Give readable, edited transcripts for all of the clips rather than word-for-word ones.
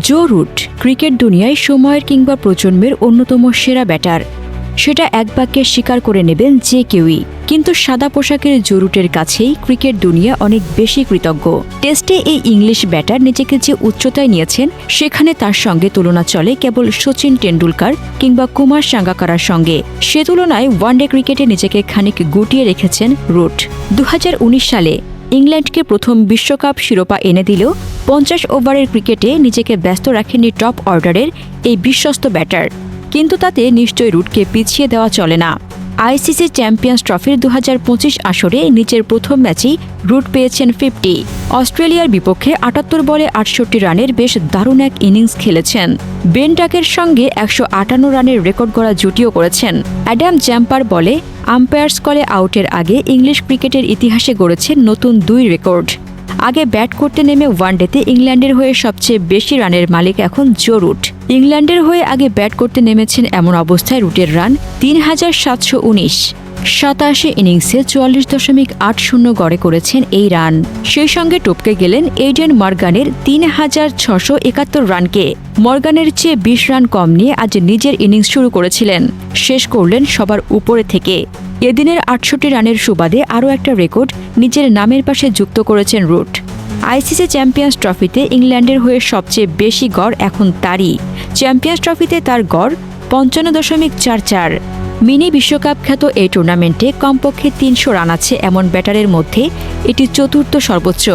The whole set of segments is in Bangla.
জো রুট ক্রিকেট দুনিয়ায় সময়ের কিংবা প্রজন্মের অন্যতম সেরা ব্যাটার। সেটা এক বাক্যে স্বীকার করে নেবেন যে কেউই। কিন্তু সাদা পোশাকের জো রুটের কাছেই ক্রিকেট দুনিয়া অনেক বেশি কৃতজ্ঞ। টেস্টে এই ইংলিশ ব্যাটার নিজেকে যে উচ্চতায় নিয়েছেন, সেখানে তার সঙ্গে তুলনা চলে কেবল সচিন টেন্ডুলকার কিংবা কুমার সাঙ্গাকারার সঙ্গে। সে তুলনায় ওয়ানডে ক্রিকেটে নিজেকে খানিক গুটিয়ে রেখেছেন রুট। 2019 সালে ইংল্যান্ডকে প্রথম বিশ্বকাপ শিরোপা এনে দিলেও 50 ওভারের ক্রিকেটে নিজেকে ব্যস্ত রাখেননি টপ অর্ডারের এই বিশ্বস্ত ব্যাটার। কিন্তু তাতে নিশ্চয়ই রুটকে পিছিয়ে দেওয়া চলে না। আইসিসি চ্যাম্পিয়ন্স ট্রফির 2025 আসরে নিজের প্রথম ম্যাচেই রুট পেয়েছেন 50। অস্ট্রেলিয়ার বিপক্ষে 78 বলে 68 রানের বেশ দারুণ এক ইনিংস খেলেছেন। বেন ডাকের সঙ্গে 158 রানের রেকর্ড গড়া জুটিও করেছেন। অ্যাডাম জ্যাম্পার বলে আম্পায়ার্স কলে আউটের আগে ইংলিশ ক্রিকেটের ইতিহাসে গড়েছেন নতুন 2 রেকর্ড। আগে ব্যাট করতে নেমে ওয়ানডেতে ইংল্যান্ডের হয়ে সবচেয়ে বেশি রানের মালিক এখন জো রুট। ইংল্যান্ডের হয়ে আগে ব্যাট করতে নেমেছেন এমন অবস্থায় রুটের রান 3719। 87 ইনিংসে 44.80 গড়ে করেছেন এই রান। সেই সঙ্গে টপকে গেলেন এইডেন মর্গানের 3671 রানকে। মর্গানের চেয়ে 20 রান কম নিয়ে আজ নিজের ইনিংস শুরু করেছিলেন, শেষ করলেন সবার উপরে থেকে। এদিনের 68 রানের সুবাদে আরও একটা রেকর্ড নিজের নামের পাশে যুক্ত করেছেন রুট। আইসিসি চ্যাম্পিয়ন্স ট্রফিতে ইংল্যান্ডের হয়ে সবচেয়ে বেশি গড় এখন তারই। চ্যাম্পিয়ন্স ট্রফিতে তার গড় 55.44। মিনি বিশ্বকাপ খ্যাত এই টুর্নামেন্টে কমপক্ষে 300 রান আছে এমন ব্যাটারের মধ্যে এটি চতুর্থ সর্বোচ্চ।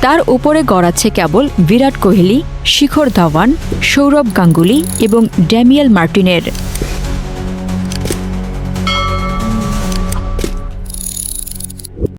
তার উপরে গড় আছে কেবল বিরাট কোহলি, শিখর ধাওয়ান, সৌরভ গাঙ্গুলি এবং ড্যানিয়েল মার্টিনের।